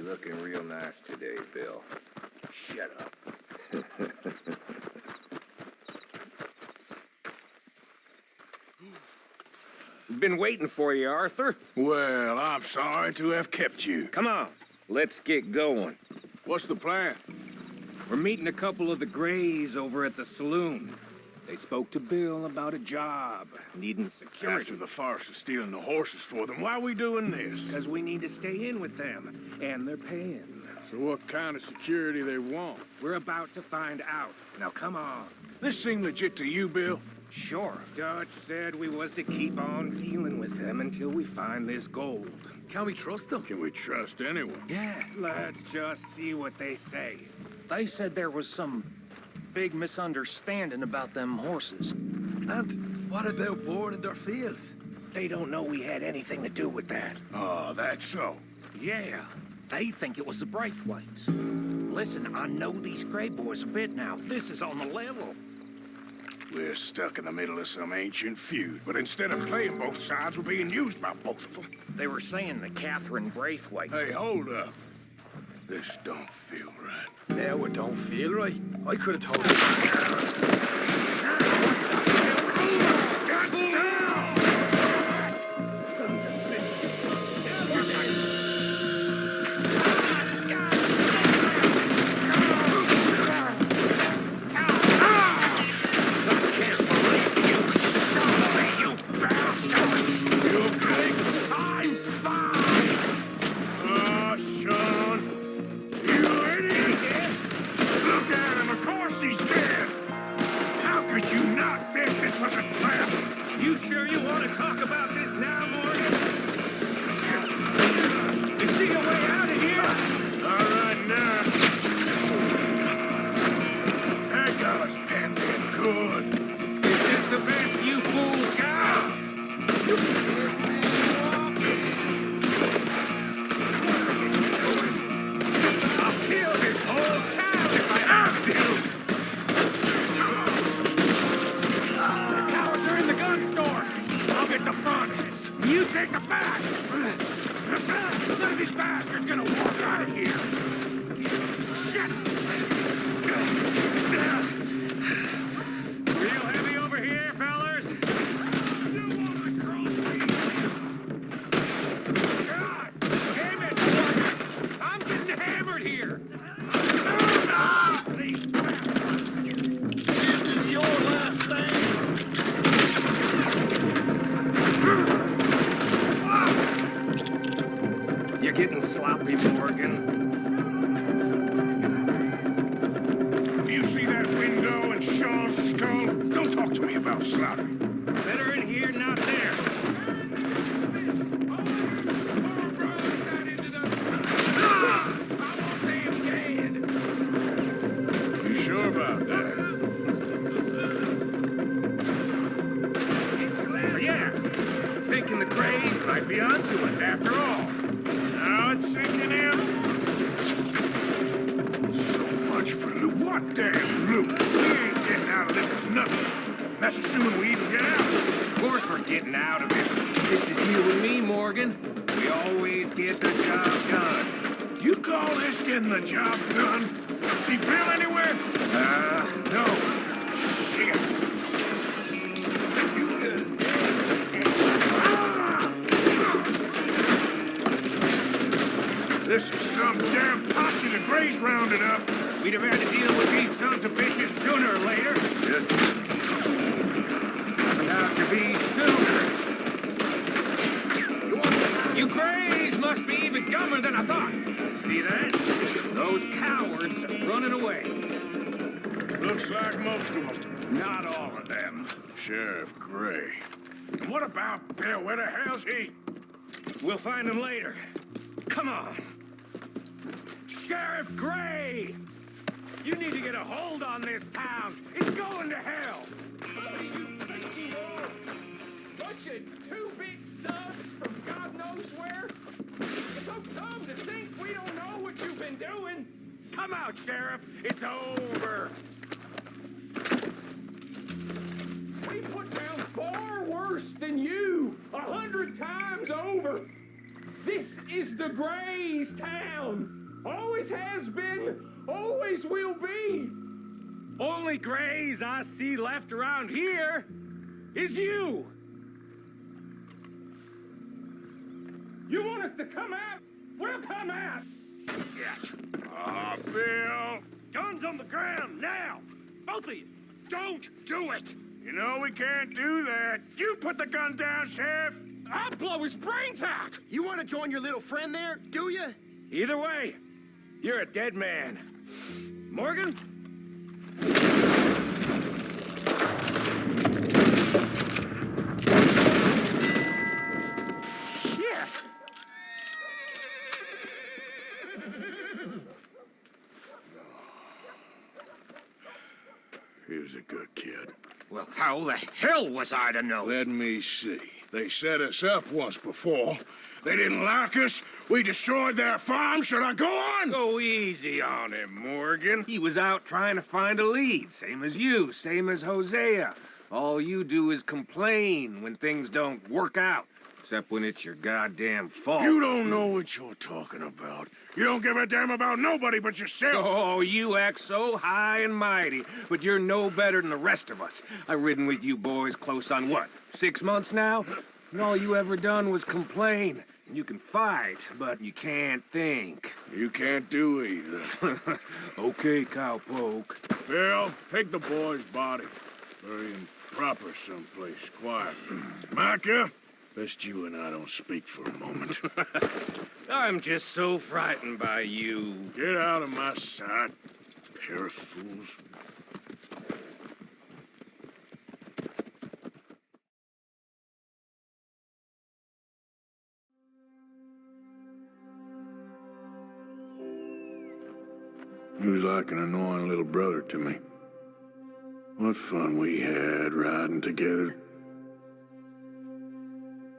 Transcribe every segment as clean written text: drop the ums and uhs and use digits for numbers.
looking real nice today, Bill. Shut up. Been waiting for you, Arthur. Well, I'm sorry to have kept you. Come on, let's get going. What's the plan? We're meeting a couple of the Greys over at the saloon. They spoke to Bill about a job, needing security. After the farce of stealing the horses for them, why are we doing this? Because we need to stay in with them, and they're paying. So what kind of security they want? We're about to find out. Now come on. This seem legit to you, Bill? Sure. Dutch said we was to keep on dealing with them until we find this gold. Can we trust them? Can we trust anyone? Yeah. Let's just see what they say. They said there was some big misunderstanding about them horses. And what about boring in their fields? They don't know we had anything to do with that. Oh, that's so. Yeah. They think it was the Braithwaites. Listen, I know these Grey boys a bit now. This is on the level. We're stuck in the middle of some ancient feud, but instead of playing both sides, we're being used by both of them. They were saying that Catherine Braithwaite... Hey, hold up. This don't feel right. Now it don't feel right. I could have told you. You sure you want to talk about this now, Morgan? You see a way out of here? All right, now. That got us penned in good. Is this the best you fools got? I'll kill this whole town if I have to! I'll get the front. You take the back. None of these bastards gonna walk out of here. Shit! Real heavy over here, fellas. God damn it! I'm getting hammered here. This is your last stand. You're getting sloppy, Morgan. Do you see that window and Sean's skull? Don't talk to me about sloppy. Better in here, not there. You sure about that? So yeah, thinking the Greys might be onto us after all. Now it's sinking in. So much for loot. What damn loot? We ain't getting out of this with nothing. That's assuming we even get out. Of course we're getting out of it. This is you and me, Morgan. We always get the job done. You call this getting the job done? See Bill anywhere? No. Shit. This is some damn posse the Greys rounded up. We'd have had to deal with these sons of bitches sooner or later. Just turned out to be sooner. You Greys must be even dumber than I thought. See that? Those cowards are running away. Looks like most of them. Not all of them. Sheriff Gray. And what about Bill? Where the hell's he? We'll find him later. Come on. Sheriff Gray! You need to get a hold on this town. It's going to hell. Hey, you freaking bunch of two-bit nuts from God knows where. It's so dumb to think we don't know what you've been doing. Come out, Sheriff. It's over. We put down far worse than you. 100 times over. This is the Greys' town. Always has been, always will be. Only Greys I see left around here is you. You want us to come out? We'll come out. Ah, Bill! Guns on the ground, now! Both of you! Don't do it! You know we can't do that. You put the gun down, Sheriff! I'll blow his brains out. You want to join your little friend there, do you? Either way, you're a dead man. Morgan? Shit! He was a good kid. Well, how the hell was I to know? Let me see. They set us up once before. They didn't like us. We destroyed their farm. Should I go on? Go easy on him, Morgan. He was out trying to find a lead, same as you, same as Hosea. All you do is complain when things don't work out, except when it's your goddamn fault. You don't know what you're talking about. You don't give a damn about nobody but yourself. Oh, you act so high and mighty, but you're no better than the rest of us. I've ridden with you boys close on what, 6 months now? And all you ever done was complain. You can fight, but you can't think. You can't do either. Okay, cowpoke. Bill, take the boy's body. Bury him proper someplace quiet. Micah, best you and I don't speak for a moment. I'm just so frightened by you. Get out of my sight, pair of fools. He was like an annoying little brother to me. What fun we had riding together.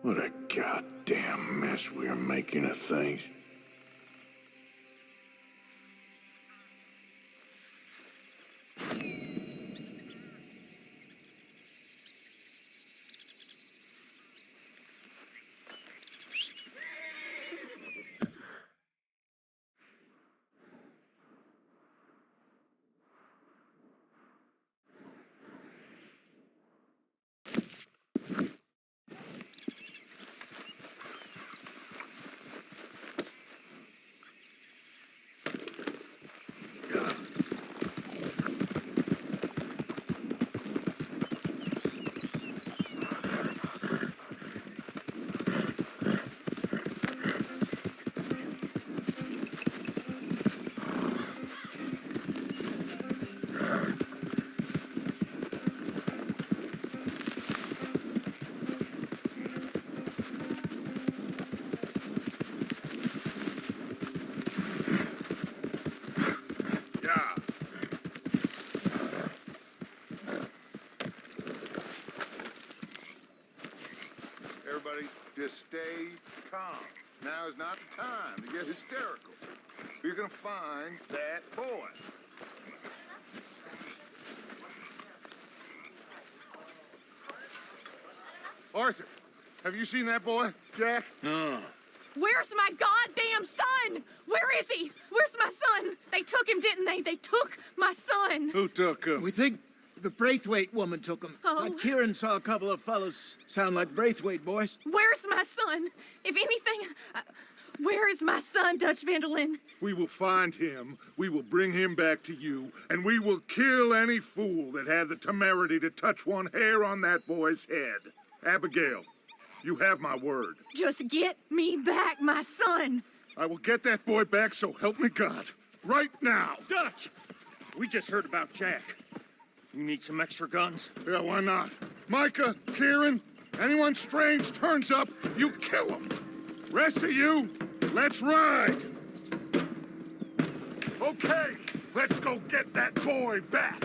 What a goddamn mess we are making of things. Everybody, just stay calm. Now is not the time to get hysterical. You're gonna find that boy. Arthur, have you seen that boy, Jack? No. Where's my goddamn son? Where is he? Where's my son? They took him, didn't they? They took my son. Who took him? We think the Braithwaite woman took him. Oh. Kieran saw a couple of fellows sound like Braithwaite boys. Where's my son? If anything, where is my son, Dutch Vanderlyn? We will find him, we will bring him back to you, and we will kill any fool that had the temerity to touch one hair on that boy's head. Abigail, you have my word. Just get me back, my son. I will get that boy back, so help me God. Right now. Dutch, we just heard about Jack. You need some extra guns? Yeah, why not? Micah, Kieran, anyone strange turns up, you kill him. Rest of you, let's ride. Okay, let's go get that boy back.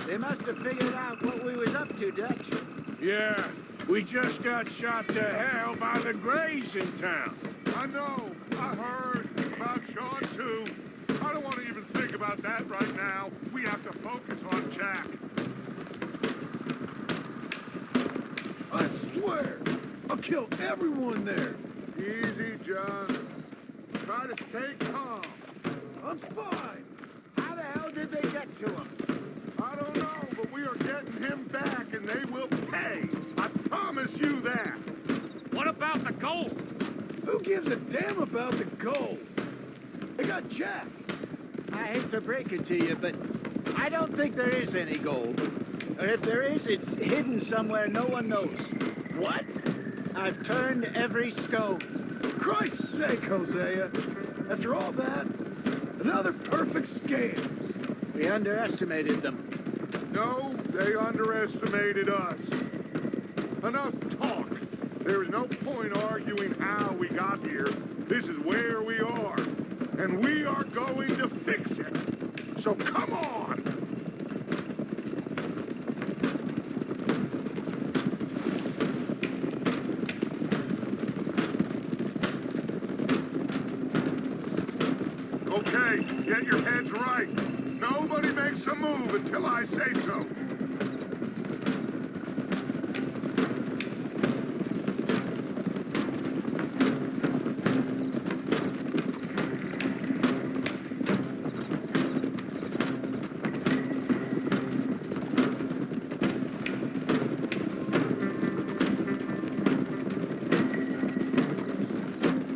They must have figured out what we was up to, Dutch. Yeah, we just got shot to hell by the Greys in town. I know. I heard about Sean, too. I don't want to even think about that right now. We have to focus on Jack. swear, I'll kill everyone there. Easy, John. Try to stay calm. I'm fine. How the hell did they get to him? I don't know, but we are getting him back, and they will pay. I promise you that. What about the gold? Who gives a damn about the gold? They got Jack. I hate to break it to you, but I don't think there is any gold. Or if there is, it's hidden somewhere no one knows. What? I've turned every stone. Christ's sake, Hosea. After all that, another perfect scam. We underestimated them. No, they underestimated us. Enough talk. There is no point arguing how we got here. This is where we are. And we are going to fix it. So come on! Okay, get your heads right. Nobody makes a move until I say so.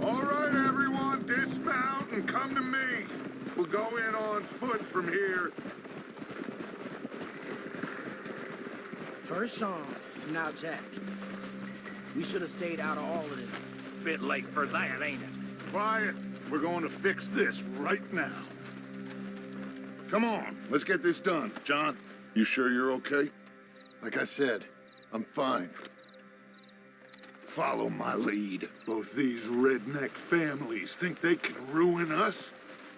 All right, everyone, dismount and come to me. We'll go in on foot from here. First Sean, now Jack. We should have stayed out of all of this. Bit late for that, ain't it? Quiet. We're going to fix this right now. Come on, let's get this done. John, you sure you're okay? Like I said, I'm fine. Follow my lead. Both these redneck families think they can ruin us?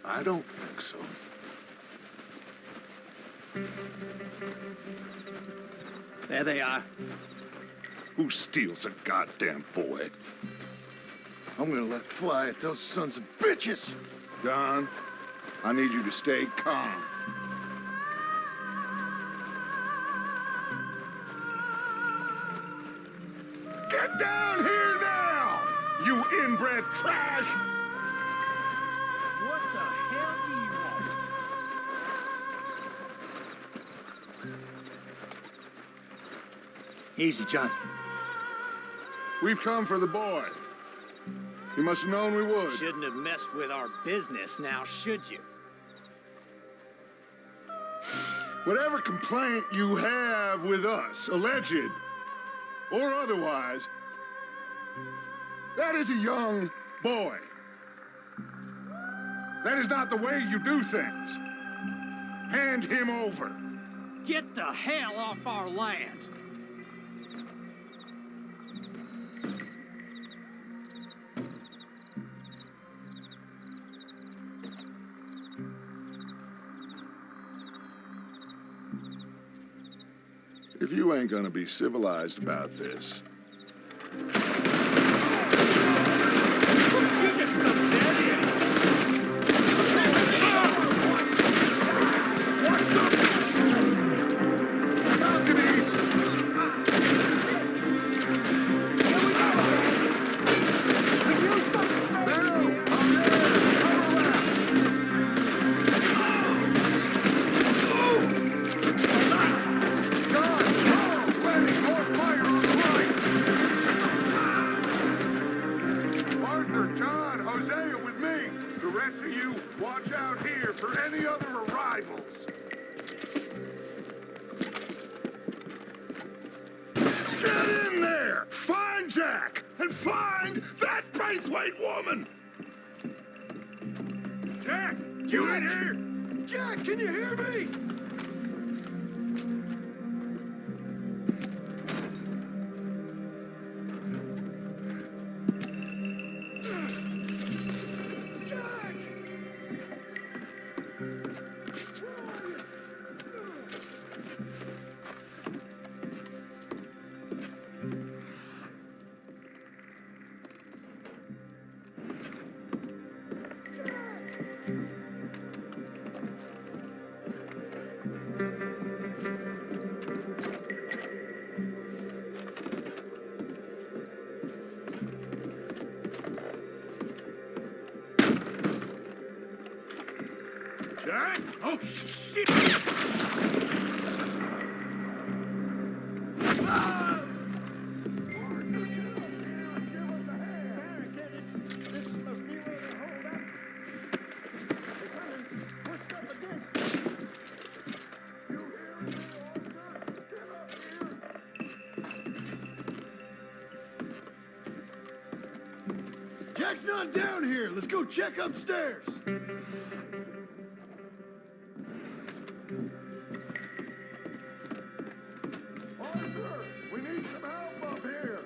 I don't think so. There they are. Who steals a goddamn boy? I'm gonna let fly at those sons of bitches. John, I need you to stay calm. Get down here now, you inbred trash! What the hell do you want? Easy, John. We've come for the boy. You must have known we would. Shouldn't have messed with our business now, should you? Whatever complaint you have with us, alleged or otherwise, that is a young boy. That is not the way you do things. Hand him over. Get the hell off our land! If you ain't gonna be civilized about this, You just some dead idiot. balconies! Arthur, John, Hosea with me. The rest of you, watch out here for any other arrivals. Get in there! Find Jack! And find that Braithwaite woman! Jack, you in here? Jack, can you hear me? Jack? Oh, shit! Jack's not down here. Let's go check upstairs. Arthur, we need some help up here.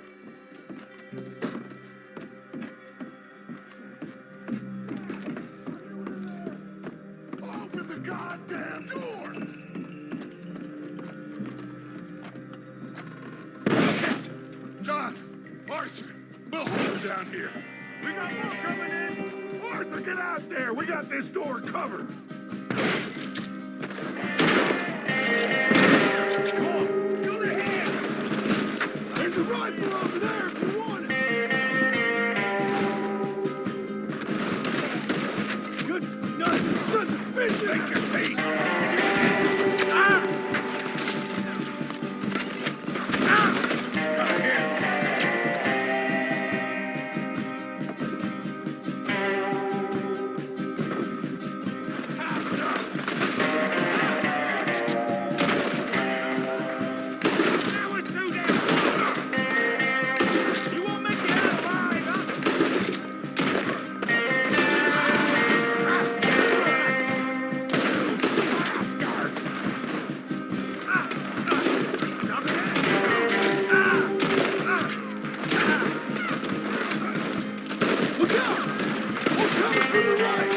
Open the goddamn door! John, Arthur, we'll hold you down here. We got more coming in. Arthur, get out there. We got this door covered. Come on, go to here. There's a rifle over there if you want it. Good night, sons of bitches. Take your taste. Look out! We're coming from the right.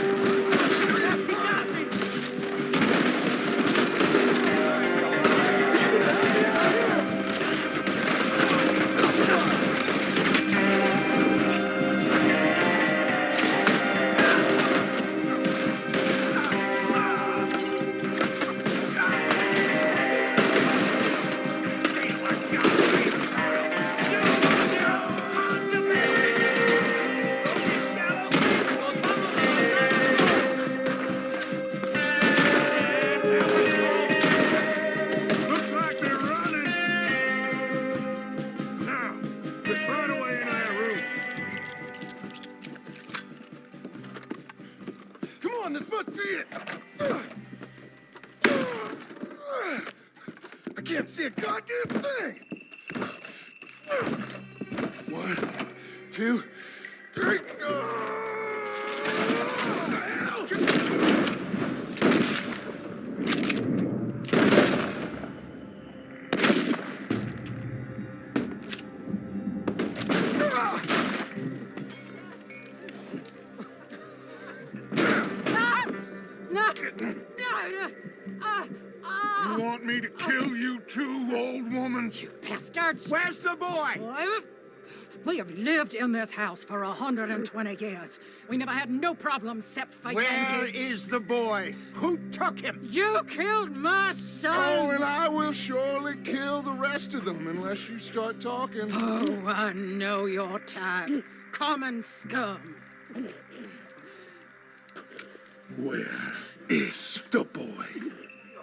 Looks like they're running. Now, let's run away in our room. Come on, this must be it. I can't see a goddamn thing. 1, 2, 3. You want me to kill you too, old woman? You bastards! Where's the boy? We have lived in this house for 120 years. We never had no problems except for Where Yankees. is the boy? Who took him? You killed my son! Oh, and I will surely kill the rest of them unless you start talking. Oh, I know your type. Common scum. Where is the boy?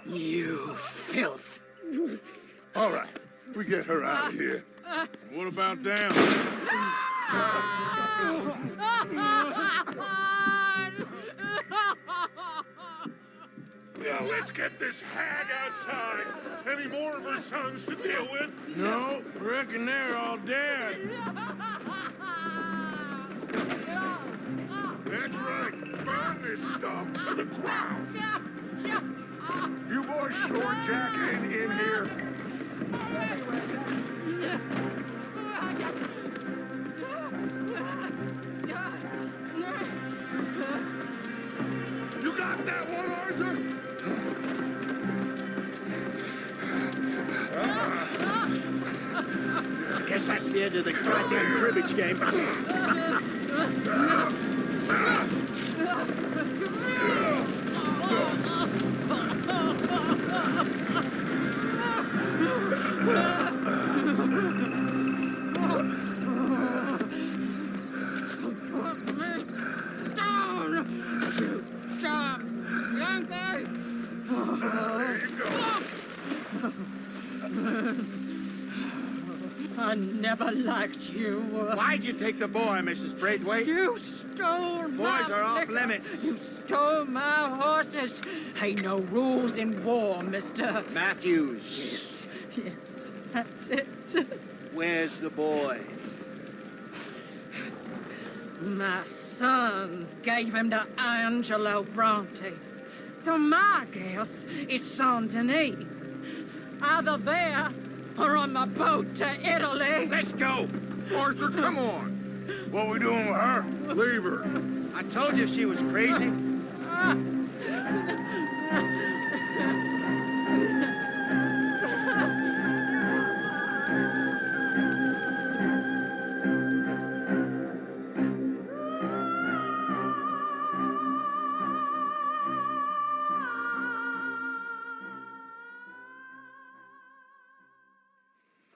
You filth. All right, we get her out of here. What about them? Now let's get this hag outside. Any more of her sons to deal with? No, reckon they're all dead. That's right. Burn this dump to the ground. You boys sure Jack ain't in here? You got that one, Arthur? I guess that's the end of the goddamn cribbage game. Put me down! You damn Yankee! I never liked you. Why'd you take the boy, Mrs. Braithwaite? You stole my Boys are off liquor. limits. You stole my horses. Ain't no rules in war, mister. Matthews. Yes, that's it. Where's the boy? My sons gave him to Angelo Bronte. So my guess is Saint Denis. Either there or on my boat to Italy. Let's go. Arthur, come on. What we doing with her? Leave her. I told you she was crazy.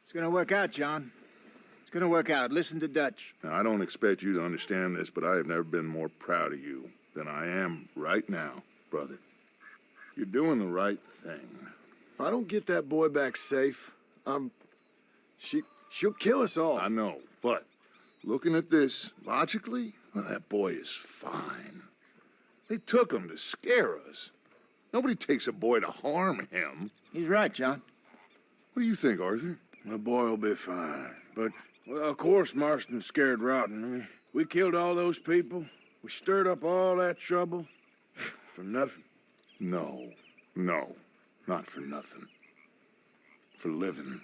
It's gonna work out, John. It's gonna work out. Listen to Dutch. Now, I don't expect you to understand this, but I have never been more proud of you than I am right now, brother. You're doing the right thing. If I don't get that boy back safe, she'll kill us all. I know, but looking at this logically, well, that boy is fine. They took him to scare us. Nobody takes a boy to harm him. He's right, John. What do you think, Arthur? The boy will be fine. But, well, of course Marston's scared rotten. I mean, we killed all those people. We stirred up all that trouble. For nothing. No, not for nothing. For living.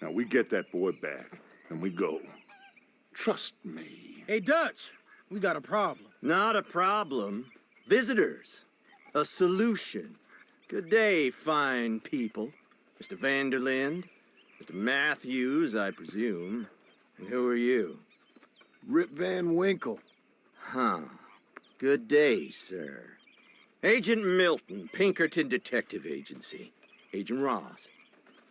Now, we get that boy back, and we go. Trust me. Hey, Dutch, we got a problem. Not a problem. Visitors. A solution. Good day, fine people. Mr. Vanderlind, Mr. Matthews, I presume. And who are you? Rip Van Winkle. Huh. Good day, sir. Agent Milton, Pinkerton Detective Agency. Agent Ross.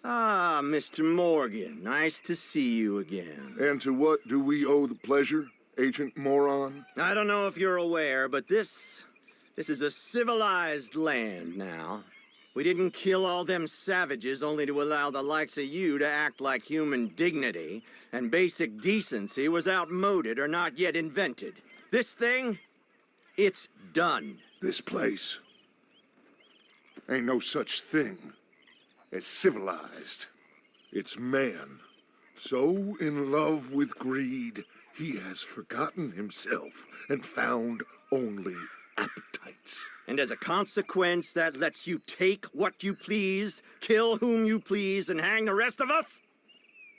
Ah, Mr. Morgan, nice to see you again. And to what do we owe the pleasure, Agent Moron? I don't know if you're aware, but this is a civilized land now. We didn't kill all them savages only to allow the likes of you to act like human dignity and basic decency was outmoded or not yet invented. This thing, it's done. This place ain't no such thing as civilized. It's man, so in love with greed, he has forgotten himself and found only appetites. And as a consequence, that lets you take what you please, kill whom you please, and hang the rest of us?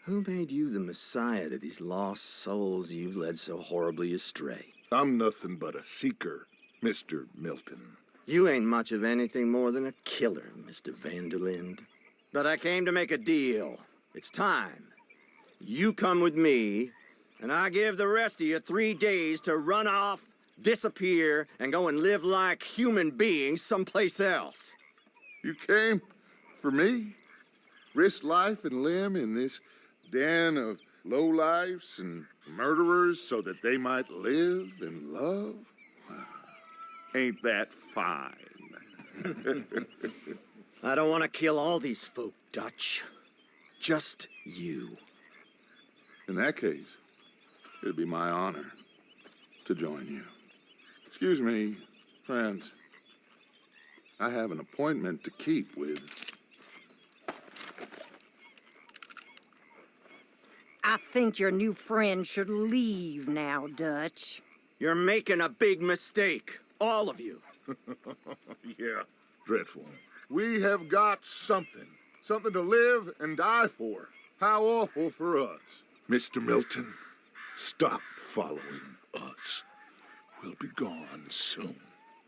Who made you the messiah to these lost souls you've led so horribly astray? I'm nothing but a seeker, Mr. Milton. You ain't much of anything more than a killer, Mr. Vanderlind. But I came to make a deal. It's time. You come with me, and I give the rest of you 3 days to run off, disappear, and go and live like human beings someplace else. You came for me? Risk life and limb in this den of lowlifes and murderers so that they might live and love? Ain't that fine? I don't want to kill all these folk, Dutch. Just you. In that case, it'd be my honor to join you. Excuse me, friends. I have an appointment to keep with... I think your new friend should leave now, Dutch. You're making a big mistake. All of you. Yeah, dreadful. We have got something. Something to live and die for. How awful for us. Mr. Milton, stop following us. We'll be gone soon.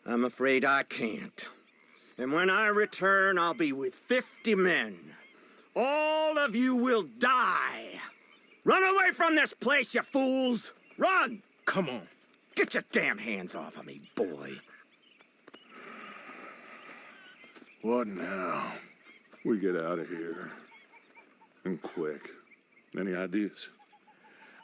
I'm afraid I can't. And when I return, I'll be with 50 men. All of you will die. Run away from this place, you fools! Run! Come on. Get your damn hands off of me, boy. What now? We get out of here. And quick. Any ideas?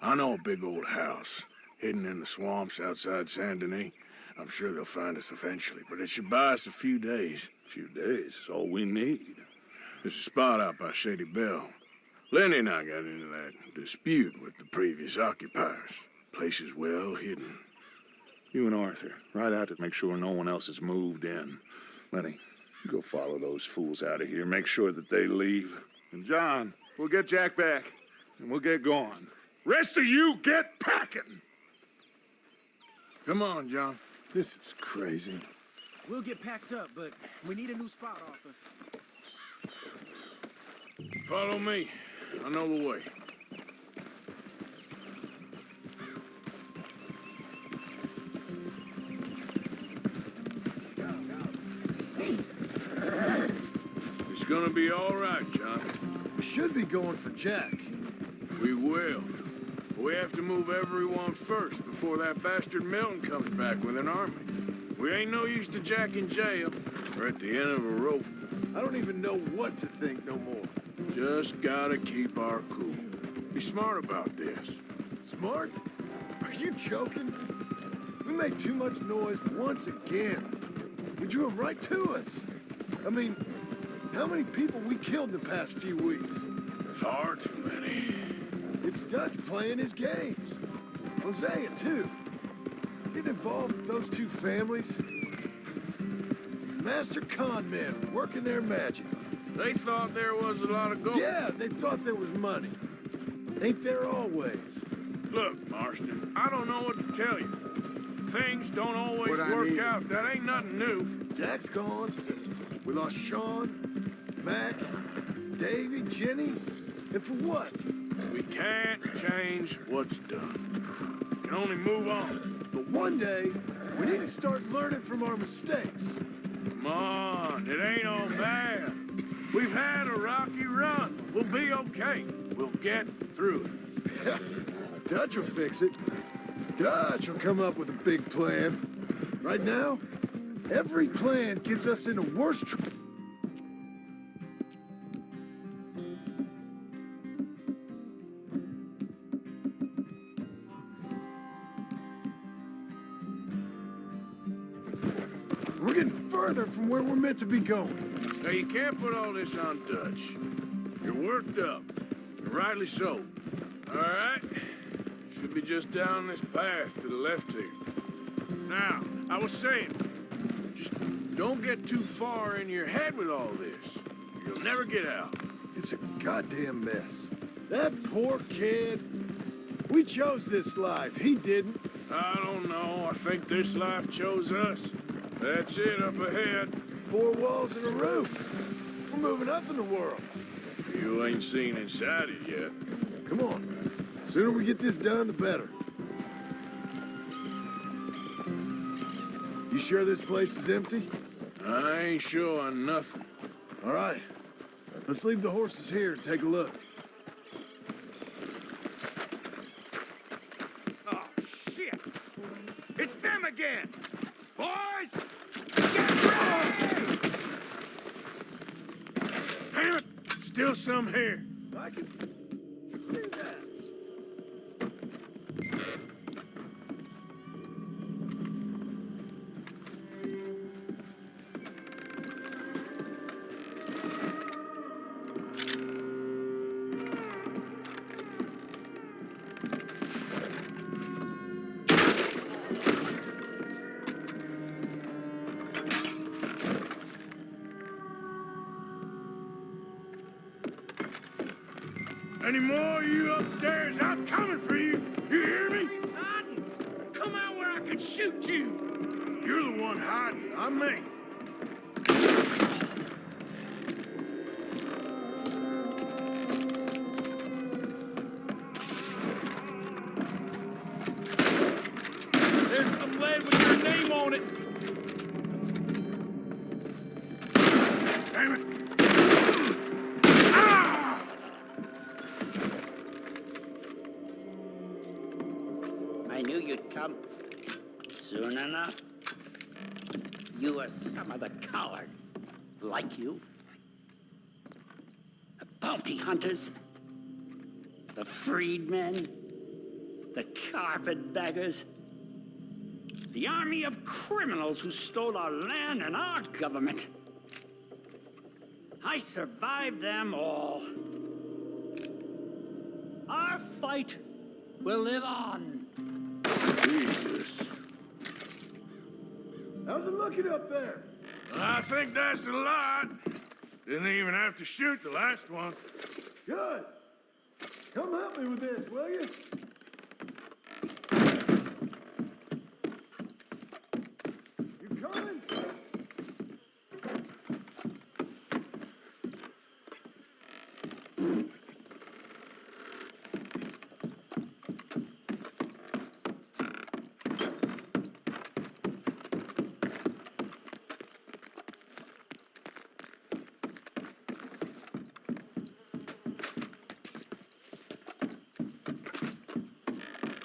I know a big old house hidden in the swamps outside Saint Denis. I'm sure they'll find us eventually, but it should buy us a few days. A few days is all we need. There's a spot out by Shady Bell. Lenny and I got into that dispute with the previous occupiers. Place is well hidden. You and Arthur, ride out to make sure no one else has moved in. Lenny, you go follow those fools out of here. Make sure that they leave. And John, we'll get Jack back, and we'll get going. Rest of you, get packing! Come on, John. This is crazy. We'll get packed up, but we need a new spot, Arthur. Follow me. I know the way. It's gonna be all right, John. We should be going for Jack. We will. We have to move everyone first before that bastard Milton comes back with an army. We ain't no use to Jack in jail. We're at the end of a rope. I don't even know what to think no more. Just gotta keep our cool. Be smart about this. Smart? Are you joking? We made too much noise once again. We drew 'em right to us. I mean, how many people we killed in the past few weeks? Far too many. It's Dutch playing his games. Hosea, too. Getting involved with those two families. Master con men working their magic. They thought there was a lot of gold. Yeah, they thought there was money. Ain't there always? Look, Marston, I don't know what to tell you. Things don't always What I work need- out. That ain't nothing new. Jack's gone. We lost Sean, Mac, Davy, Jenny. And for what? We can't change what's done. We can only move on. But one day, we need to start learning from our mistakes. Come on, it ain't all bad. We've had a rocky run. We'll be okay. We'll get through it. Dutch will fix it. Dutch will come up with a big plan. Right now, every plan gets us into worse trouble. We're getting further from where we're meant to be going. Now, you can't put all this on Dutch. You're worked up. And rightly so. All right? Should be just down this path to the left here. Now, I was saying, just don't get too far in your head with all this. You'll never get out. It's a goddamn mess. That poor kid. We chose this life. He didn't. I don't know. I think this life chose us. That's it up ahead. 4 walls and a roof. We're moving up in the world. You ain't seen inside it yet. Come on. Sooner we get this done, the better. You sure this place is empty? I ain't sure on nothing. All right. Let's leave the horses here and take a look. Oh, shit! It's them again! Boys! Get ready! Damn it! Still some here. I can see that. Any more of you upstairs? I'm coming for you. You hear me? Hiding! Come out where I can shoot you! You're the one hiding. I'm me. There's some lead with your name on it! Damn it. I knew you'd come soon enough. You are some of the coward, like you. The bounty hunters, the freedmen, the carpetbaggers, the army of criminals who stole our land and our government. I survived them all. fight will live on. Jesus. How's it looking up there? I think that's a lot. Didn't even have to shoot the last one. Good. Come help me with this, will you? You coming?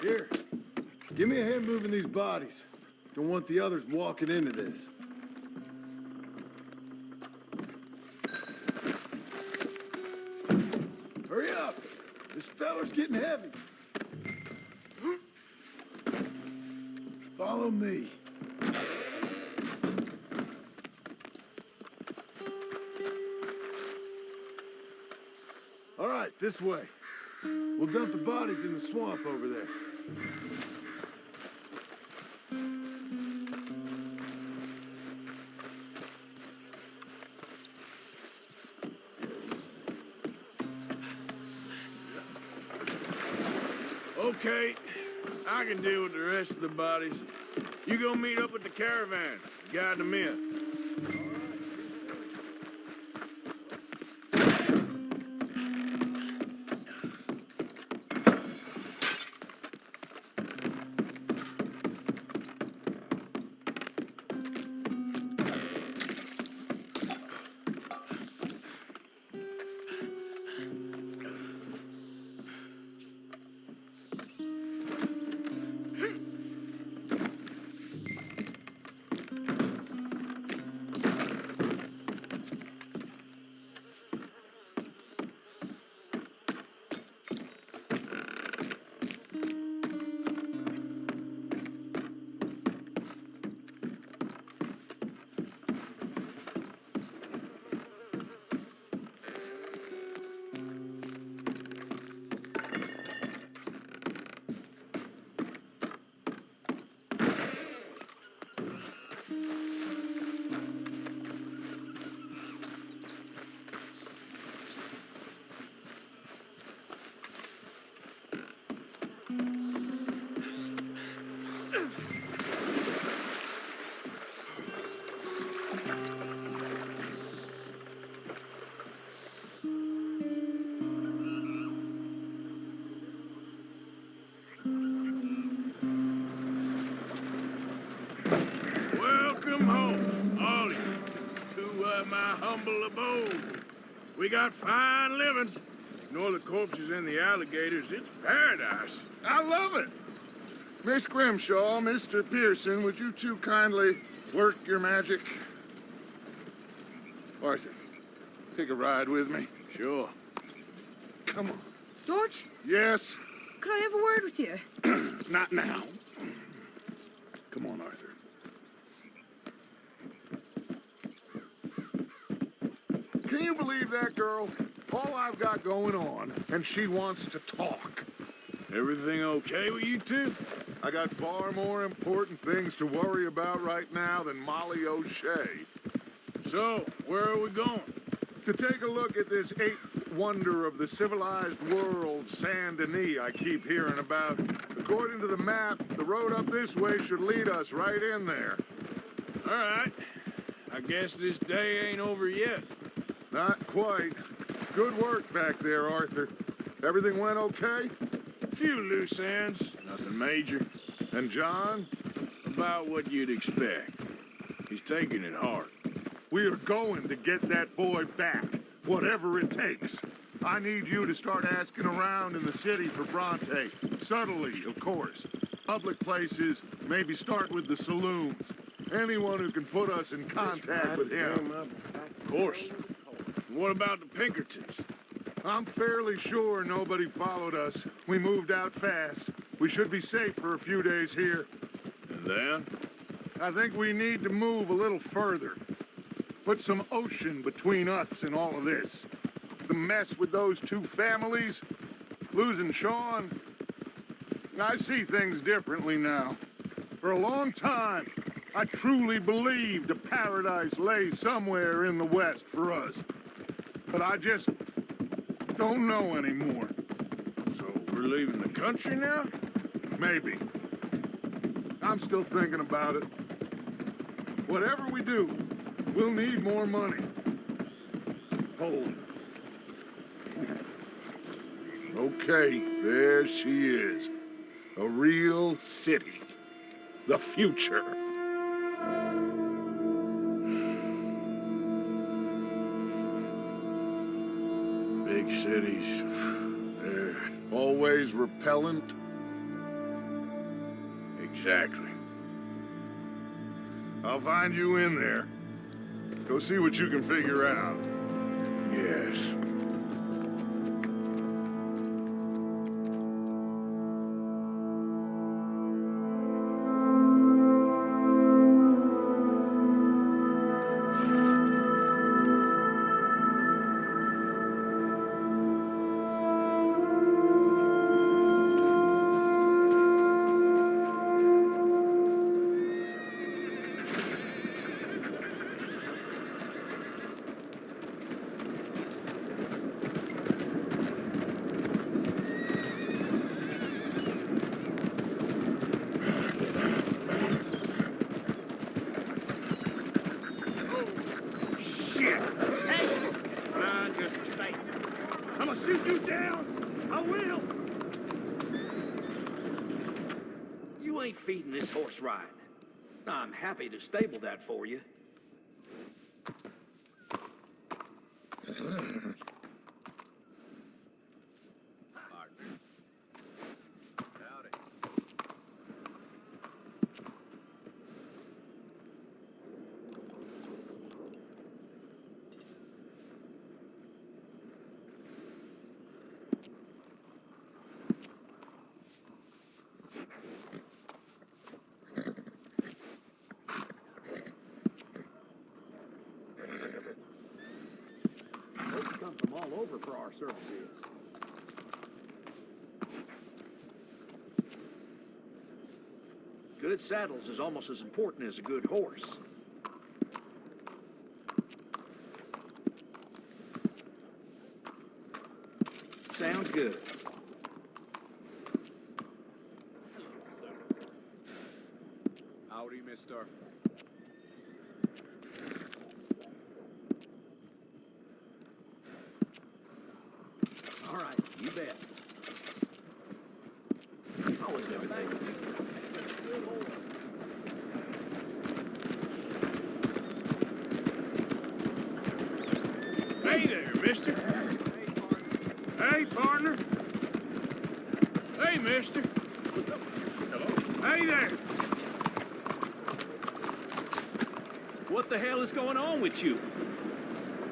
Here, give me a hand moving these bodies. Don't want the others walking into this. Hurry up! This feller's getting heavy. Follow me. All right, this way. We'll dump the bodies in the swamp over there. Okay, I can deal with the rest of the bodies. You go meet up with the caravan, guide them in. Humble abode. We got fine living. Ignore the corpses and the alligators. It's paradise. I love it. Miss Grimshaw, Mr. Pearson, would you two kindly work your magic? Arthur, take a ride with me. Sure. Come on. George, Yes? could I have a word with you? Not now. Come on, Arthur. Can you believe that girl? All I've got going on, and she wants to talk. Everything okay with you two? I got far more important things to worry about right now than Molly O'Shea. So, where are we going? To take a look at this eighth wonder of the civilized world, Saint Denis, I keep hearing about. According to the map, the road up this way should lead us right in there. All right. I guess this day ain't over yet. Not quite. Good work back there, Arthur. Everything went okay? A few loose ends, nothing major. And John? About what you'd expect. He's taking it hard. We are going to get that boy back, whatever it takes. I need you to start asking around in the city for Bronte. Subtly, of course. Public places, maybe start with the saloons. Anyone who can put us in contact with him. Of course. What about the Pinkertons? I'm fairly sure nobody followed us. We moved out fast. We should be safe for a few days here. And then? I think we need to move a little further. Put some ocean between us and all of this. The mess with those two families, Losing Sean, I see things differently now. For a long time, I truly believed a paradise lay somewhere in the West for us. But I just don't know anymore. So we're leaving the country now? Maybe. I'm still thinking about it. Whatever we do, we'll need more money. Hold. Okay, there she is. A real city. The future. Big cities. They're always repellent. Exactly. I'll find you in there. Go see what you can figure out. Yes. Shit! Hey! Mind your space. I'm gonna shoot you down! I will! You ain't feeding this horse right. I'm happy to stable that for you. Folks come from all over for our services. Good saddles is almost as important as a good horse. Sounds good. Howdy, mister. All right, you bet. How is everything? Hey there, mister. Hey, partner. Hey, mister. Hey there. What the hell is going on with you?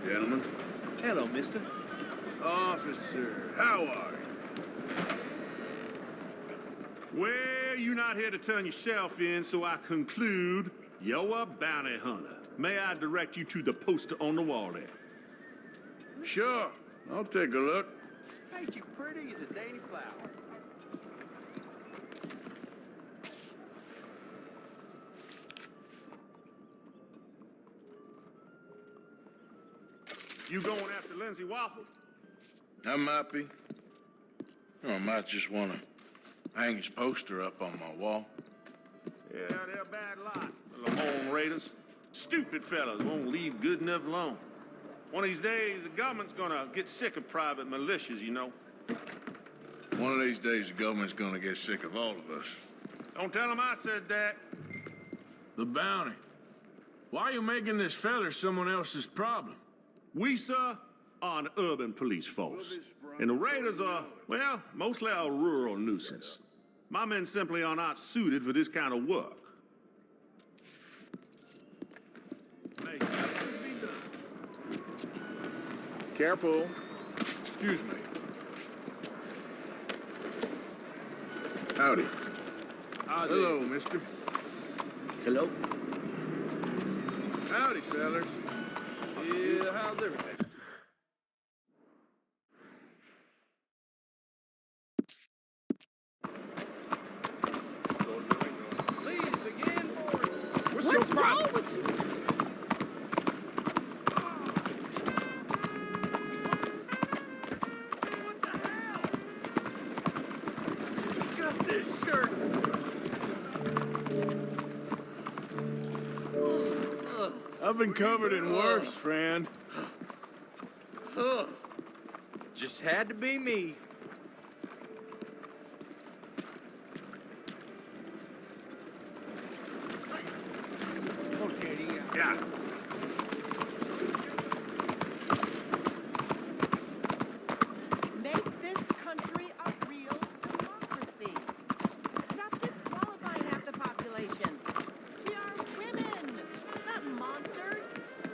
Gentlemen. Hello, mister. Officer, how are you? Well, you're not here to turn yourself in, so I conclude you're a bounty hunter. May I direct you to the poster on the wall there? Sure, I'll take a look. Ain't you pretty as a dainty flower? You going after Lindsay Waffle? I might be. Or I might just want to hang his poster up on my wall. Yeah, they're a bad lot. The Lamone Raiders. Stupid fellas won't leave good enough alone. One of these days, the government's gonna get sick of private militias, you know. One of these days, the government's gonna get sick of all of us. Don't tell them I said that. The bounty. Why are you making this feller someone else's problem? We, sir, are an urban police force. And the Raiders are, well, mostly a rural nuisance. My men simply are not suited for this kind of work. Hey, Careful. Excuse me. Howdy. Hello, mister. Hello. Howdy, fellas. Yeah, how's everything? wrong with you? Got this shirt. I've been covered in worse, friend. Just had to be me. Yeah. Make this country a real democracy. Stop disqualifying half the population. We are women, not monsters.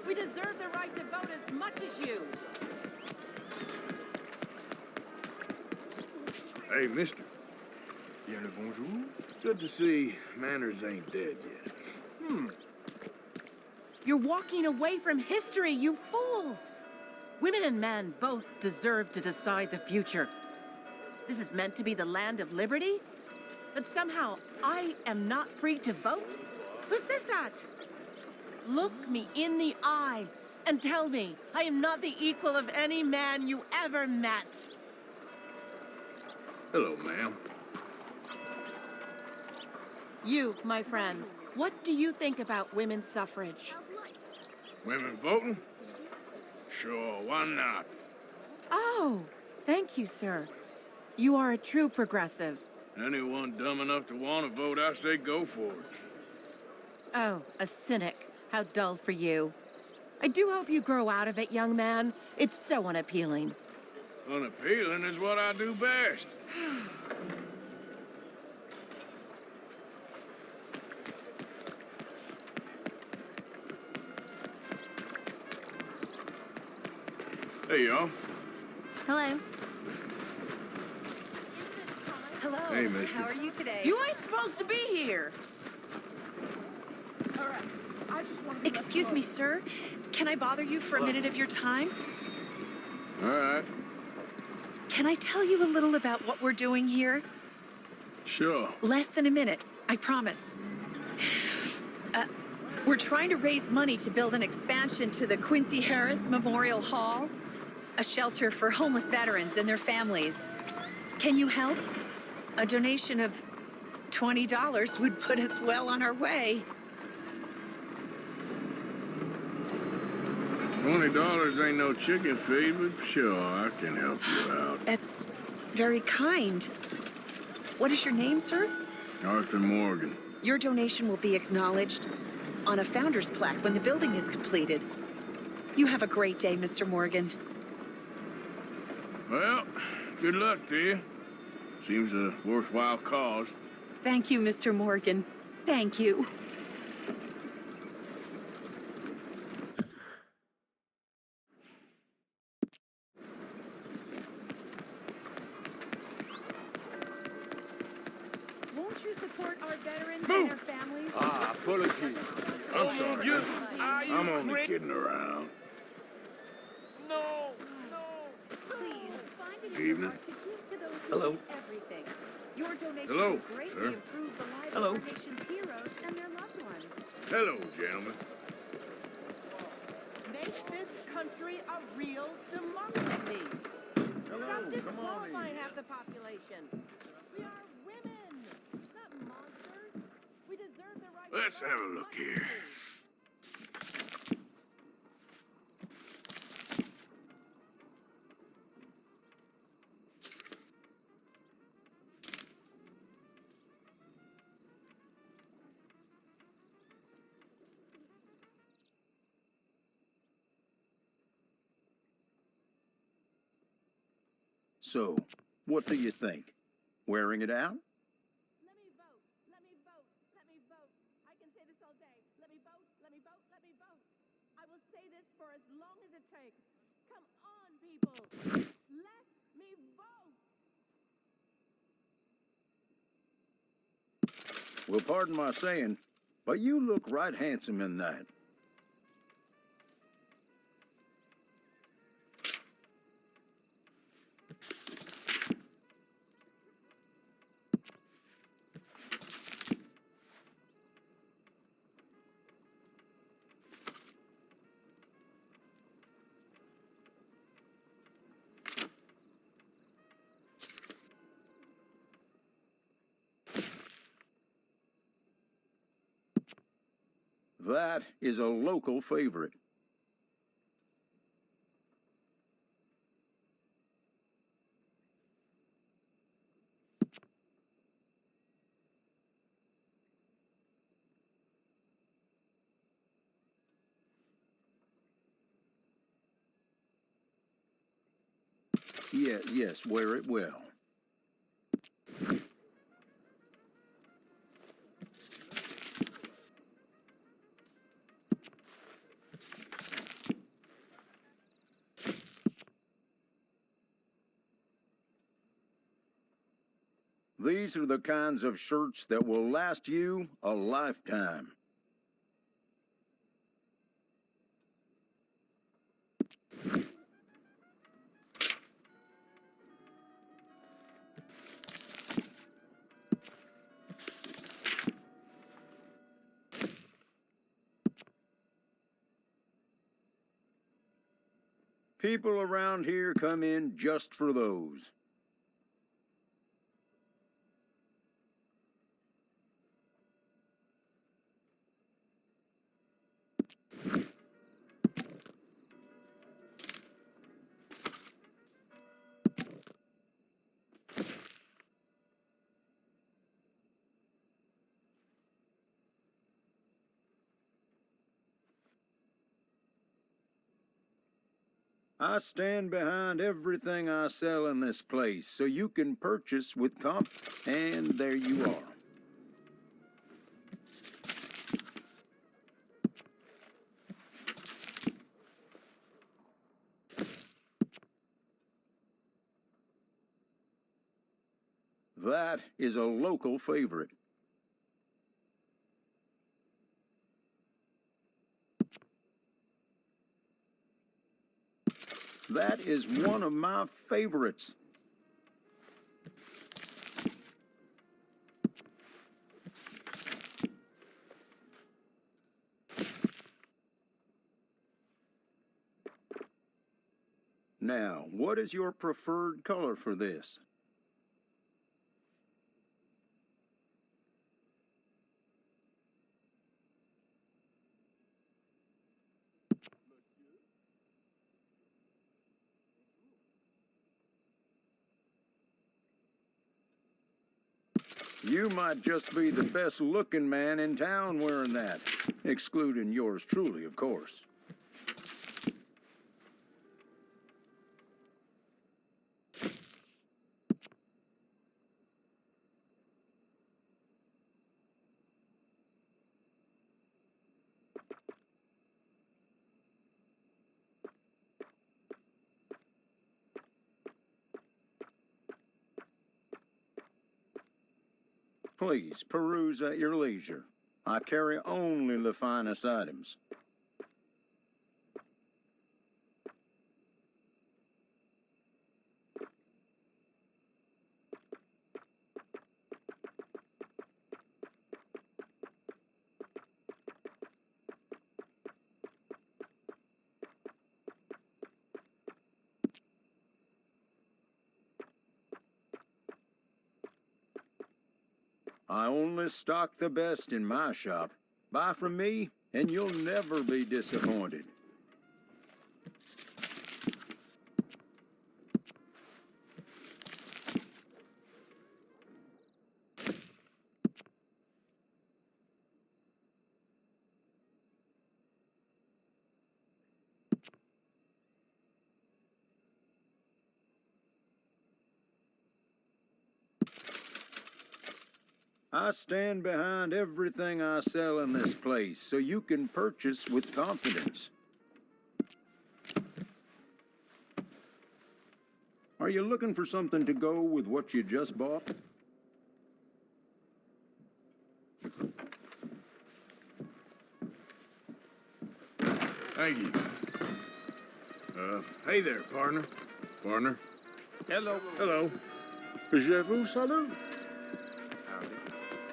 We deserve the right to vote as much as you. Hey, mister. Bien le bonjour. Good to see manners ain't dead yet. You're walking away from history, you fools! Women and men both deserve to decide the future. This is meant to be the land of liberty? But somehow, I am not free to vote? Who says that? Look me in the eye and tell me I am not the equal of any man you ever met. Hello, ma'am. You, my friend, what do you think about women's suffrage? Women voting? Sure, why not? Oh, thank you, sir. You are a true progressive. Anyone dumb enough to want to vote, I say go for it. Oh, a cynic. How dull for you. I do hope you grow out of it, young man. It's so unappealing. Unappealing is what I do best. Hey, y'all. Hello. Hello. Hey, mister. How are you today? You ain't supposed to be here. All right. I just want to Excuse me, sir. Can I bother you for a minute of your time? All right. Can I tell you a little about what we're doing here? Sure. Less than a minute, I promise. We're trying to raise money to build an expansion to the Quincy Harris Memorial Hall, a shelter for homeless veterans and their families. Can you help? A donation of $20 would put us well on our way. $20 ain't no chicken feed, but sure, I can help you out. That's very kind. What is your name, sir? Arthur Morgan. Your donation will be acknowledged on a founder's plaque when the building is completed. You have a great day, Mr. Morgan. Well, good luck to you. Seems a worthwhile cause. Thank you, Mr. Morgan. Thank you. Won't you support our veterans and their families? Ah, apologies. I'm sorry. I'm only kidding around. No. Evening. Hello. Everything. Your donation Hello, will greatly sir. improve the lives Hello. of our nation's heroes and their loved ones. Hello, gentlemen. Make this country a real democracy. Stop disqualifying half the population. We are women, not monsters. We deserve the right Let's have a look here. So, what do you think? Wearing it out? Let me vote. Let me vote. Let me vote. I can say this all day. Let me vote. Let me vote. Let me vote. I will say this for as long as it takes. Come on, people. Let me vote. Well, pardon my saying, but you look right handsome in that. That is a local favorite. Yes, wear it well. These are the kinds of shirts that will last you a lifetime. People around here come in just for those. I stand behind everything I sell in this place, so you can purchase with confidence. And there you are. That is a local favorite. That is one of my favorites. Now, what is your preferred color for this? You might just be the best-looking man in town wearing that, excluding yours truly, of course. Please peruse at your leisure. I carry only the finest items. I only stock the best in my shop. Buy from me, and you'll never be disappointed. I stand behind everything I sell in this place, so you can purchase with confidence. Are you looking for something to go with what you just bought? Thank you. Hey there, partner. Partner. Hello. Hello. Je vous salue.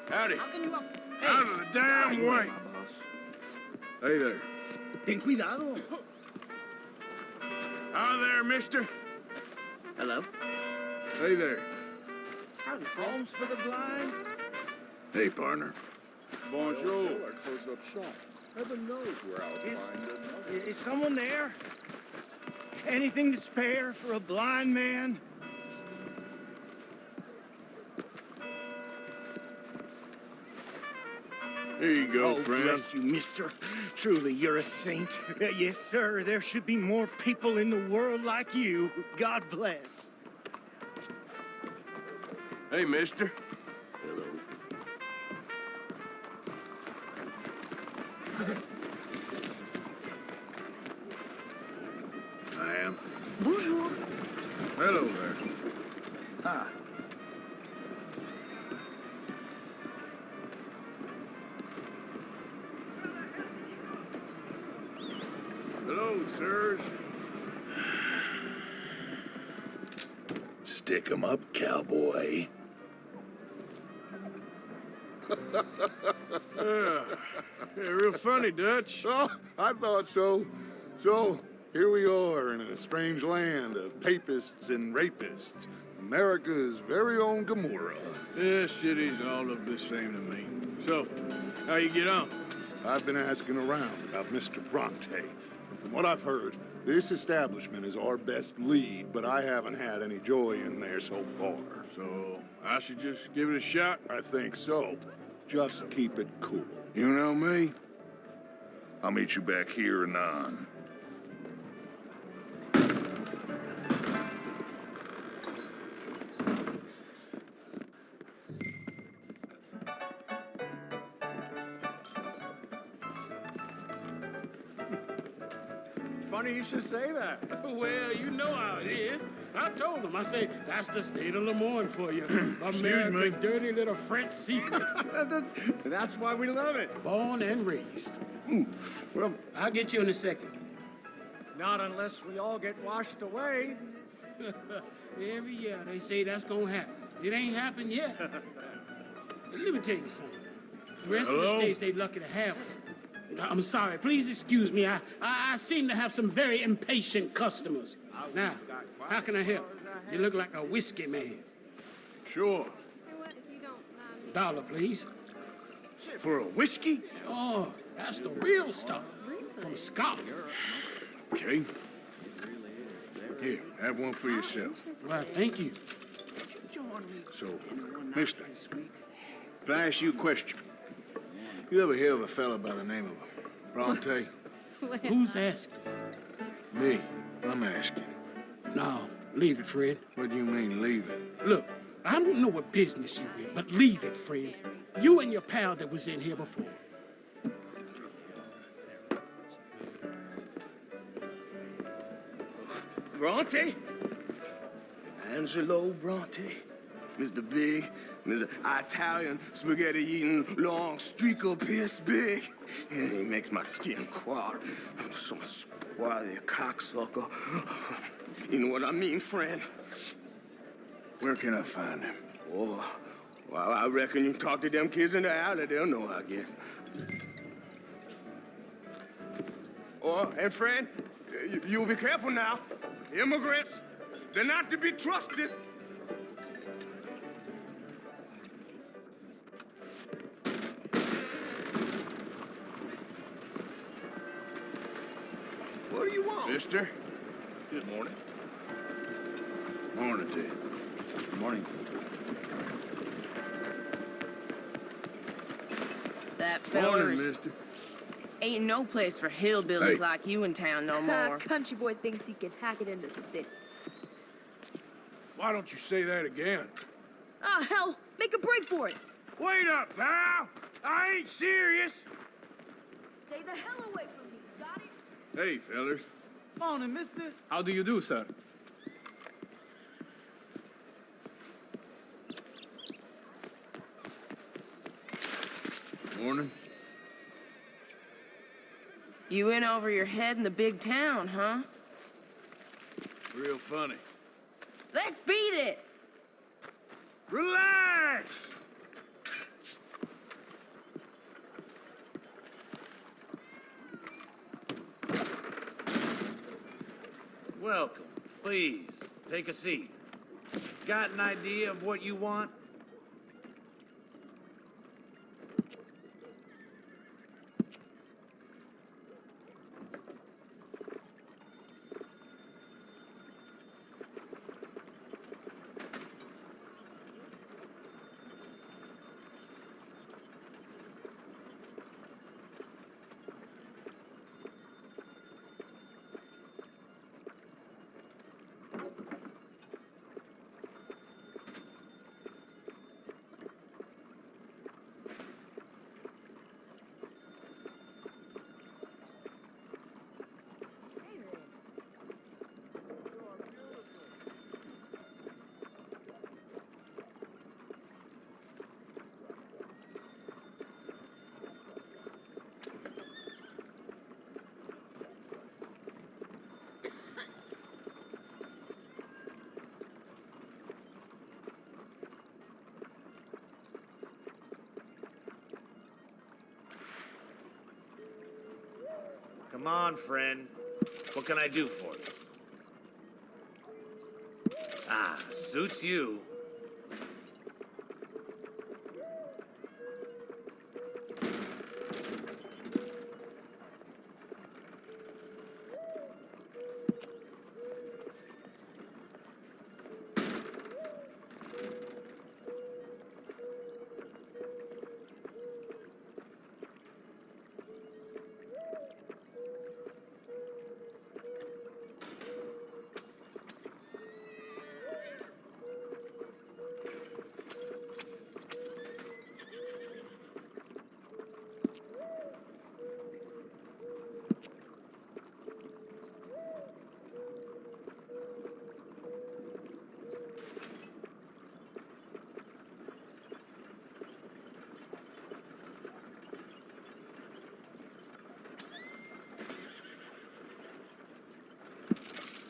Howdy. How can you... Out of the damn way. Hey there. Ten cuidado. Hi there, mister. Hello. Hey there. Homes for the blind. Hey, partner. Bonjour. A close-up shot. Heaven knows where I'll find them. Is someone there? Anything to spare for a blind man? Here you go, friend. Bless you, mister. Truly, you're a saint. Yes, sir. There should be more people in the world like you. God bless. Hey, mister. Hello. I am. Bonjour. Hello there. Ah. Hello, sirs. Stick 'em up, cowboy. Yeah, real funny, Dutch. Oh, I thought so. So, here we are in a strange land of papists and rapists. America's very own Gomorrah. This city's all look the same to me. So, how you get on? I've been asking around about Mr. Bronte, and from what I've heard, this establishment is our best lead, but I haven't had any joy in there so far. So, I should just give it a shot? I think so. Just keep it cool. You know me? I'll meet you back here anon. Funny you should say that. Well, you know how it is. I told him. I say, that's the state of Lemoyne for you. Excuse America's me. dirty little French secret. That's why we love it. Born and raised. Well, I'll get you in a second. not unless we all get washed away. Every year they say that's gonna happen. It ain't happened yet. Let me tell you something. The rest of the Hello? states, they lucky to have us. I'm sorry. Please excuse me. I seem to have some very impatient customers. Now, how can I help? You look like a whiskey man. Sure. $1, please. For a whiskey? Sure. That's the real stuff. From Scotland. Okay. Here, have one for yourself. Well, thank you. So, mister, can I ask you a question? You ever hear of a fella by the name of Bronte? Who's asking? Me. I'm asking. No, leave it, Fred. What do you mean, leave it? Look, I don't know what business you in, but leave it, friend. You and your pal that was in here before. Bronte? Angelo Bronte. Mr. Big, Mr. Italian spaghetti-eating, long streaker piss big. Yeah, he makes my skin crawl. I'm so swarthy, cocksucker. You know what I mean, friend? Where can I find him? Oh, well, I reckon you can talk to them kids in the alley. They'll know, I guess. Oh, and friend, you'll be careful now. Immigrants, they're not to be trusted. What do you want? Mister? Good morning. Morning to you. Good morning. That Morning, feller's mister. ain't no place for hillbillies Hey. like you in town no more. Country boy thinks he can hack it in the city. Why don't you say that again? Ah, hell, make a break for it. Wait up, pal! I ain't serious! Stay the hell away from me, got it? Hey, fellers. Morning, mister. How do you do, sir? Morning. You in over your head in the big town, huh? Real funny. Let's beat it! Relax! Welcome. Please, take a seat. Got an idea of what you want? Come on, friend. What can I do for you? Ah, suits you.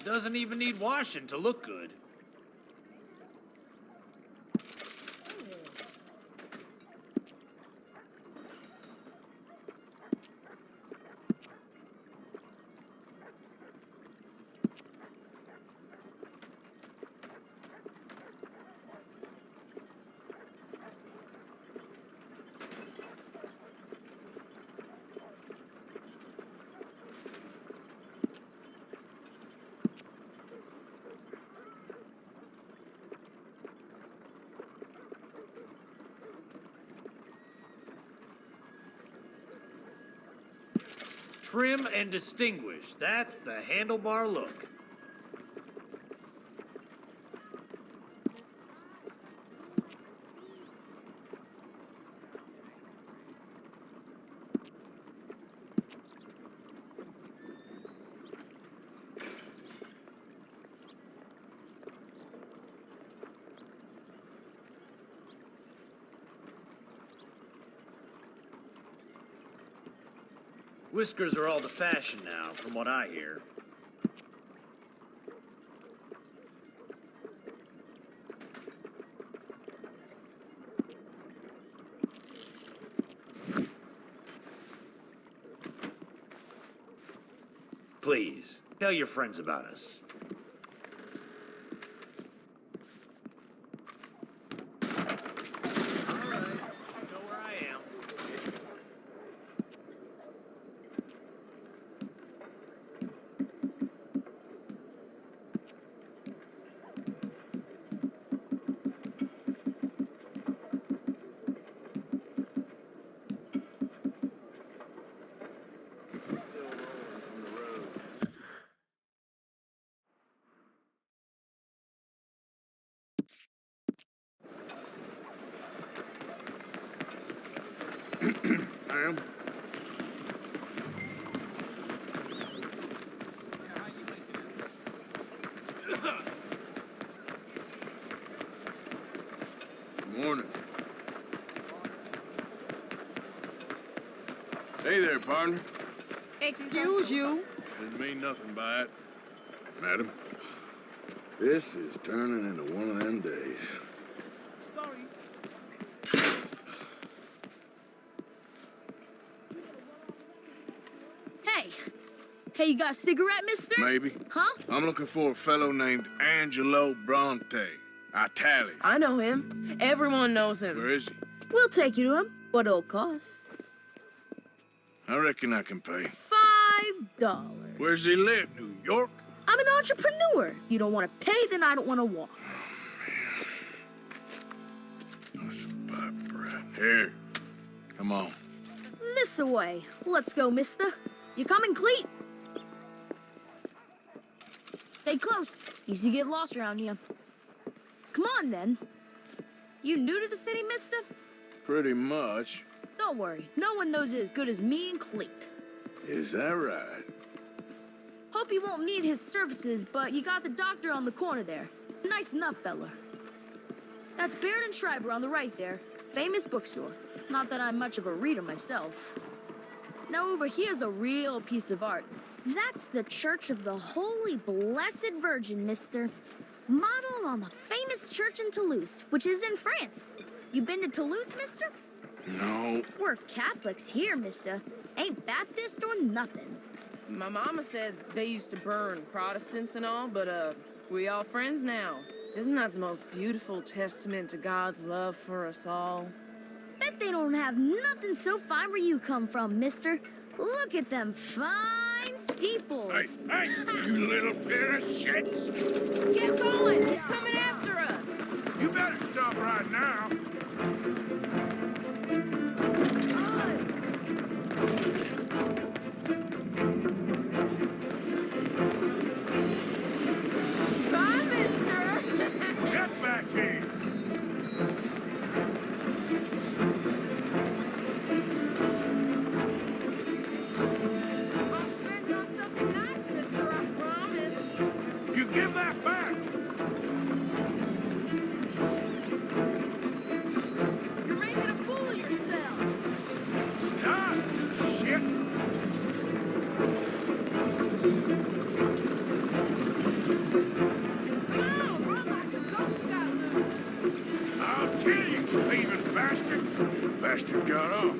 Doesn't even need washing to look good. Trim and distinguished. That's the handlebar look. Whiskers are all the fashion now, from what I hear. Please, tell your friends about us. Ma'am? Morning. Hey there, partner. Excuse you. Didn't mean nothing by it. Madam, this is turning into one of them days. Hey, you got a cigarette, mister? Maybe. Huh? I'm looking for a fellow named Angelo Bronte. Italian. I know him. Everyone knows him. Where is he? We'll take you to him, but it'll cost I reckon I can pay. $5. Where's he live? New York? I'm an entrepreneur. If you don't want to pay, then I don't want to walk. That's about right. Here. Come on. This away. Let's go, mister. You coming, Cleet? Stay close. Easy to get lost around here. Come on, then. You new to the city, mister? Pretty much. Don't worry. No one knows it as good as me and Cleet. Is that right? Hope you won't need his services, but you got the doctor on the corner there. Nice enough, fella. That's Baird and Schreiber on the right there. Famous bookstore. Not that I'm much of a reader myself. Now over here's a real piece of art. That's the Church of the Holy Blessed Virgin, mister. Modeled on the famous church in Toulouse, which is in France. You been to Toulouse, mister? No. We're Catholics here, mister. Ain't Baptist or nothing. My mama said they used to burn Protestants and all, but, we all friends now. Isn't that the most beautiful testament to God's love for us all? Bet they don't have nothing so fine where you come from, mister. Look at them fine steeples. Hey, you little pair of shits! Get going! He's coming after us! You better stop right now. Bye, mister! Get back here! I'll spend on something nice, mister, I promise. You give that back! You're making a fool of yourself. Stop, shit! Come on, run like a ghost got loose. I'll kill you, thieving bastard! Bastard got off.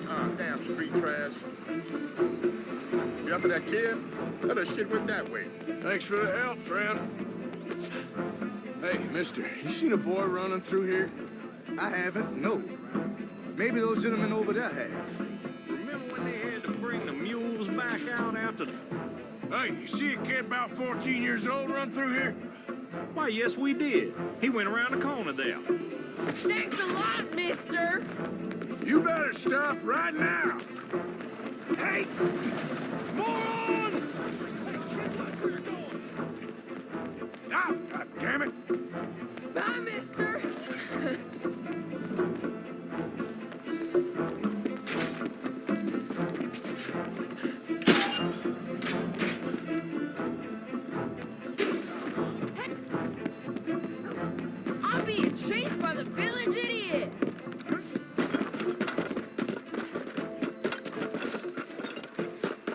Ah, damn street trash. You after that kid? That other shit went that way. Thanks for the help, friend. Hey, mister, you seen a boy running through here? I haven't, no. Maybe those gentlemen over there have. Remember when they had to bring the mules back out after the... Hey, you see a kid about 14 years old run through here? Why, yes, we did. He went around the corner there. Thanks a lot, mister. You better stop right now. Hey! Moron! Stop, goddammit! Bye, mister. I'm being chased by the village idiot.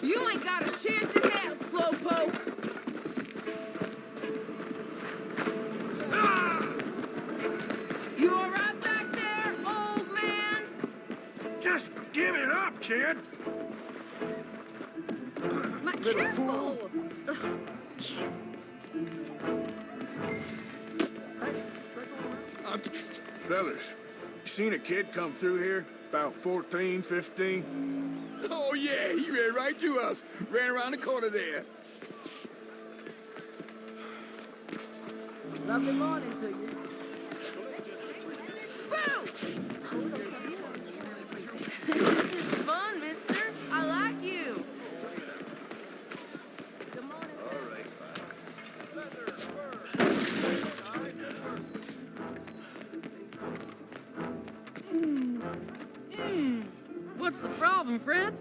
You ain't got a chance in hell, slowpoke. You all right back there, old man? Just give it up, kid! Careful! Fellas, you seen a kid come through here? About 14, 15? Oh, yeah, he ran right through us. Ran around the corner there. Lovely morning to you. Boo! This is fun, mister. I like you. Good morning. What's the problem, friend?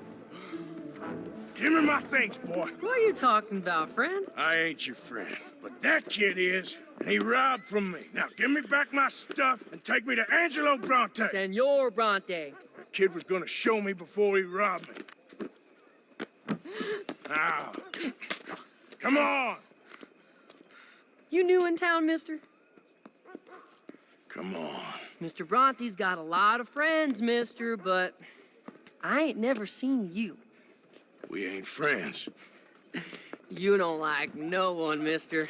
Give me my things, boy. What are you talking about, friend? I ain't your friend, but that kid is, and he robbed from me. Now give me back my stuff and take me to Angelo Bronte. Senor Bronte. That kid was gonna show me before he robbed me. Now, come on. You new in town, mister? Come on. Mr. Bronte's got a lot of friends, mister, but I ain't never seen you. We ain't friends. You don't like no one, mister.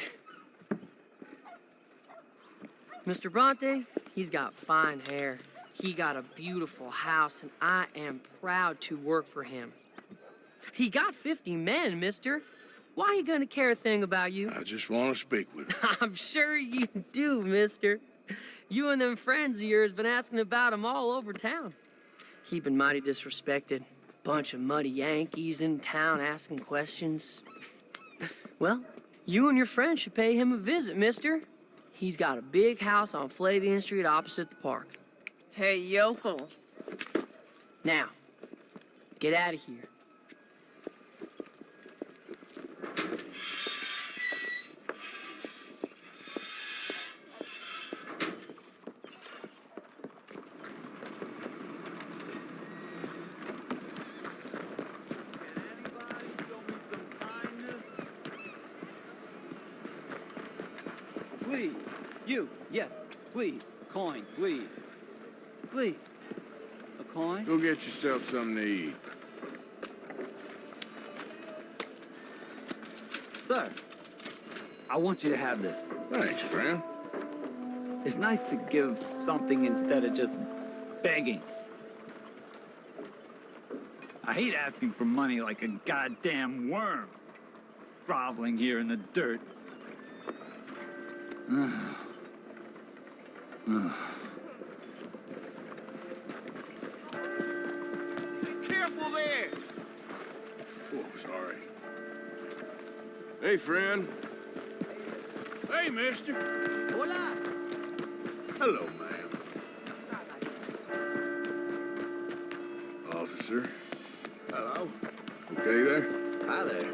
Mr. Bronte, he's got fine hair. He got a beautiful house, and I am proud to work for him. He got 50 men, mister. Why he gonna care a thing about you? I just want to speak with him. I'm sure you do, mister. You and them friends of yours been asking about him all over town. He been mighty disrespected. Bunch of muddy Yankees in town asking questions. Well, you and your friend should pay him a visit, mister. He's got a big house on Flavian Street opposite the park. Hey, yokel. Now, get out of here. Please. You. Yes. Please. Coin. Please. Please. A coin? Go get yourself something to eat. Sir, I want you to have this. Thanks, friend. It's nice to give something instead of just begging. I hate asking for money like a goddamn worm, groveling here in the dirt. Careful there! Oh, sorry. Hey, friend. Hey, mister. Hola. Hello, ma'am. Officer. Hello. Okay there? Hi there.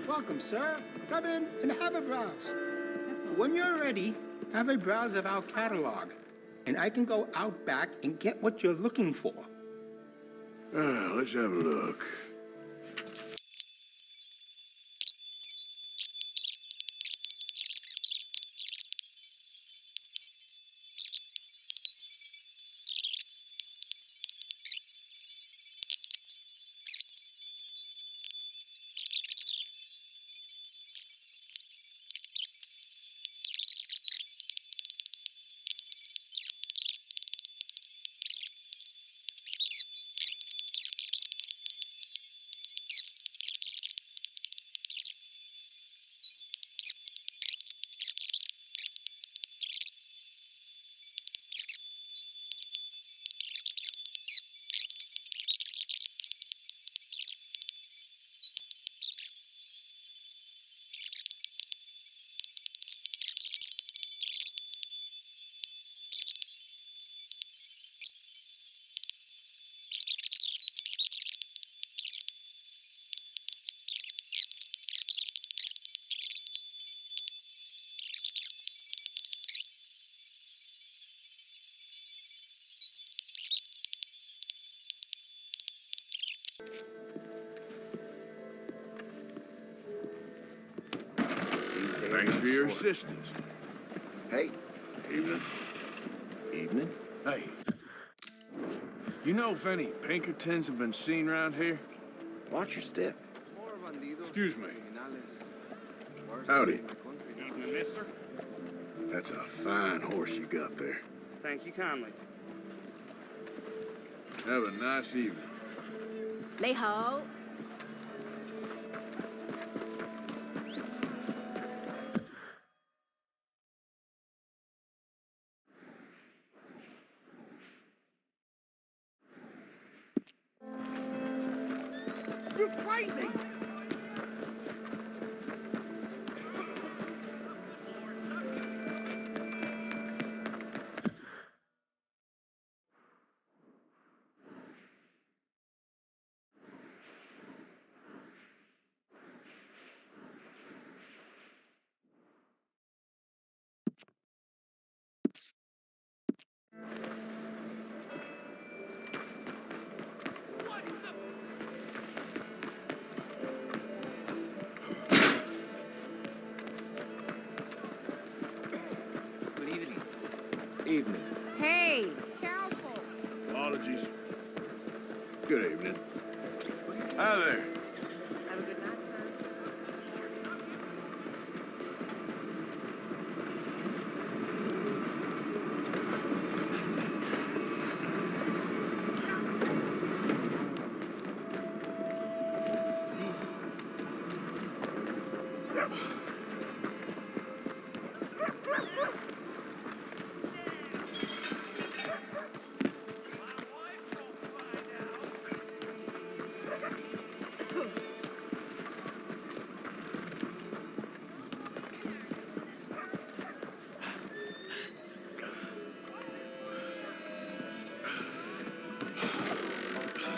Welcome, sir. Come in and have a browse. When you're ready, have a browse of our catalog, and I can go out back and get what you're looking for. Let's have a look. Thanks for your assistance. Hey. Evening. Evening. Hey. You know if any Pinkertons have been seen around here? Watch your step. Excuse me. Howdy. Evening, mister. That's a fine horse you got there. Thank you kindly. Have a nice evening. Lay ho. You crazy! Evening. Hey, careful. Apologies. Good evening. Hi there. Have a good night, sir.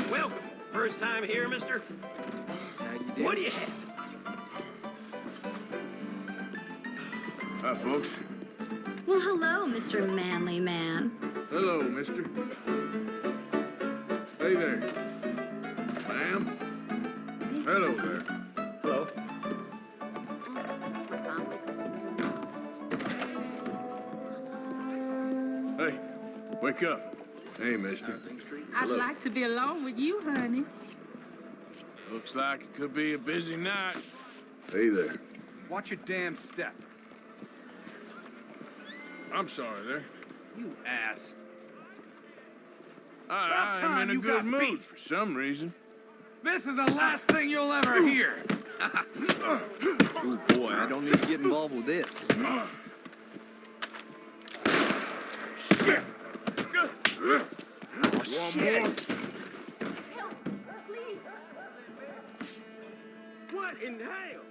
Welcome. First time here, mister? What do you have? Hi, folks. Well, hello, Mr. Manly Man. Hello, mister. Hey there. Ma'am. Hello there. Hello. Hey, wake up. Hey, mister. I'd like to be alone with you, honey. Looks like it could be a busy night. Hey there. Watch your damn step. I'm sorry there. You ass. I'm time in a you good got mood beat. for some reason. This is the last thing you'll ever hear. Oh boy, I don't need to get involved with this. Shit! One more. What in hell?